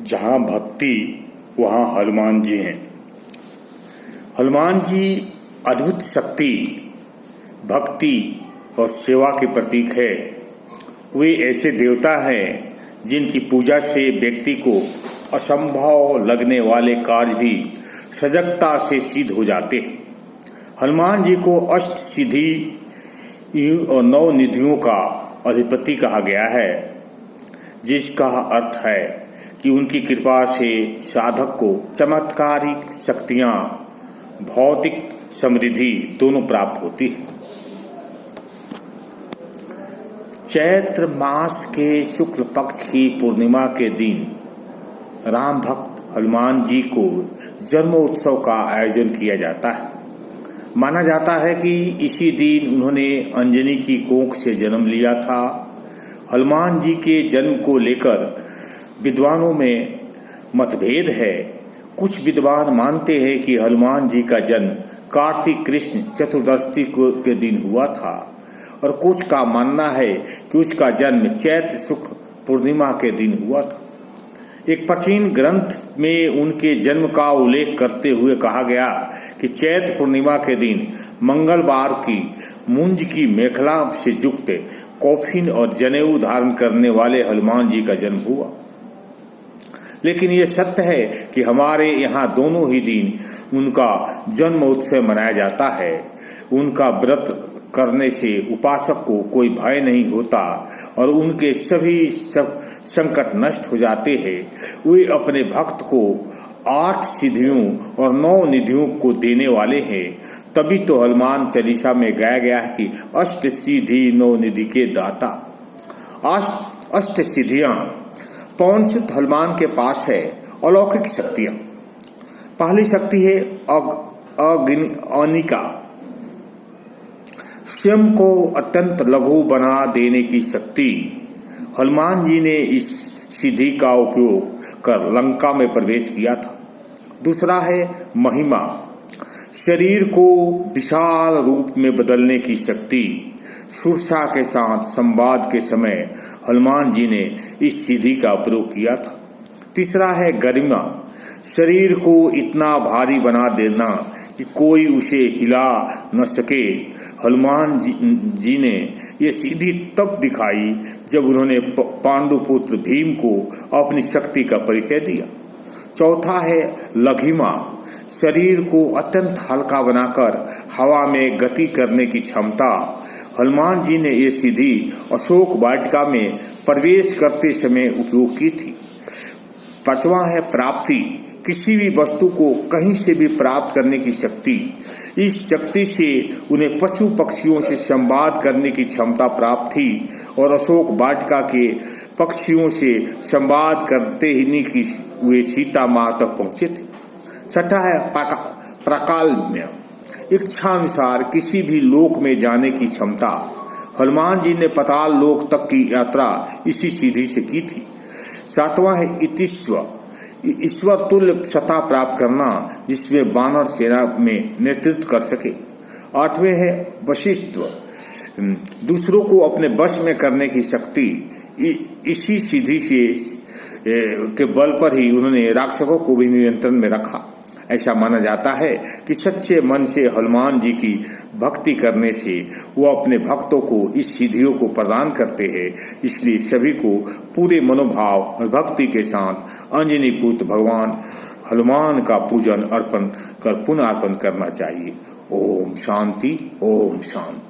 जहाँ भक्ति वहाँ हनुमान जी हैं। हनुमान जी अद्भुत शक्ति, भक्ति और सेवा के प्रतीक है। वे ऐसे देवता हैं जिनकी पूजा से व्यक्ति को असंभव लगने वाले कार्य भी सजगता से सिद्ध हो जाते हैं। हनुमान जी को अष्ट सिद्धि और 9 निधियों का अधिपति कहा गया है, जिसका अर्थ है कि उनकी कृपा से साधक को चमत्कारिक शक्तियां, भौतिक समृद्धि दोनों प्राप्त होती है। चैत्र मास के शुक्ल पक्ष की पूर्णिमा के दिन राम भक्त हनुमान जी को जन्मोत्सव का आयोजन किया जाता है। माना जाता है कि इसी दिन उन्होंने अंजनी की कोख से जन्म लिया था। हनुमान जी के जन्म को लेकर विद्वानों में मतभेद है। कुछ विद्वान मानते हैं कि हनुमान जी का जन्म कार्तिक कृष्ण चतुर्दशी के दिन हुआ था और कुछ का मानना है कि उसका जन्म चैत्र शुक्ल पूर्णिमा के दिन हुआ था। एक प्राचीन ग्रंथ में उनके जन्म का उल्लेख करते हुए कहा गया कि चैत्र पूर्णिमा के दिन मंगलवार की मुंज की मेखला से युक्त कौफिन और जनेऊ धारण करने वाले हनुमान जी का जन्म हुआ। लेकिन यह सत्य है कि हमारे यहाँ दोनों ही दिन उनका जन्म उत्सव मनाया जाता है। उनका व्रत करने से उपासक को कोई भय नहीं होता और उनके सभी संकट नष्ट हो जाते हैं। वे अपने भक्त को 8 सिद्धियों और 9 निधियों को देने वाले हैं। तभी तो हनुमान चालीसा में गाया गया है कि अष्ट सिद्धि 9 निधि के दाता। अष्ट सिद्धियां पवन सुत हनुमान के पास है। अलौकिक शक्तियां, पहली शक्ति है अनिका, स्वयं को अत्यंत लघु बना देने की शक्ति। हनुमान जी ने इस सिद्धि का उपयोग कर लंका में प्रवेश किया था। दूसरा है महिमा, शरीर को विशाल रूप में बदलने की शक्ति। सुरसा के साथ संवाद के समय हनुमान जी ने इस सिद्धि का प्रयोग किया था। तीसरा है गरिमा, शरीर को इतना भारी बना देना कि कोई उसे हिला न सके। हनुमान जी ने यह सिद्धि तब दिखाई जब उन्होंने पांडुपुत्र भीम को अपनी शक्ति का परिचय दिया। चौथा है लघिमा, शरीर को अत्यंत हल्का बनाकर हवा में गति करने की क्षमता। हनुमान जी ने यह सिद्धि अशोक वाटिका में प्रवेश करते समय उपयोग की थी। पांचवा है प्राप्ति, किसी भी वस्तु को कहीं से भी प्राप्त करने की शक्ति। इस शक्ति से उन्हें पशु पक्षियों से संवाद करने की क्षमता प्राप्त थी और अशोक वाटिका के पक्षियों से संवाद करते ही की वे सीता माँ तक पहुंचे थे। छठा है प्राकाल्म्य, इच्छानुसार किसी भी लोक में जाने की क्षमता। हनुमान जी ने पाताल लोक तक की यात्रा इसी सिद्धि से की थी। सातवां है इतिस्व, ईश्वर तुल्य सत्ता प्राप्त करना जिसमें वानर सेना में नेतृत्व कर सके। आठवें है वशिष्ठ, दूसरों को अपने वश में करने की शक्ति। इसी सिद्धि से के बल पर ही उन्होंने राक्षसों को भी नियंत्रण में रखा। ऐसा माना जाता है कि सच्चे मन से हनुमान जी की भक्ति करने से वो अपने भक्तों को इस सिद्धियों को प्रदान करते हैं। इसलिए सभी को पूरे मनोभाव और भक्ति के साथ अंजनी पुत्र भगवान हनुमान का पूजन अर्पण कर पुनः अर्पण करना चाहिए। ओम शांति, ओम शांति।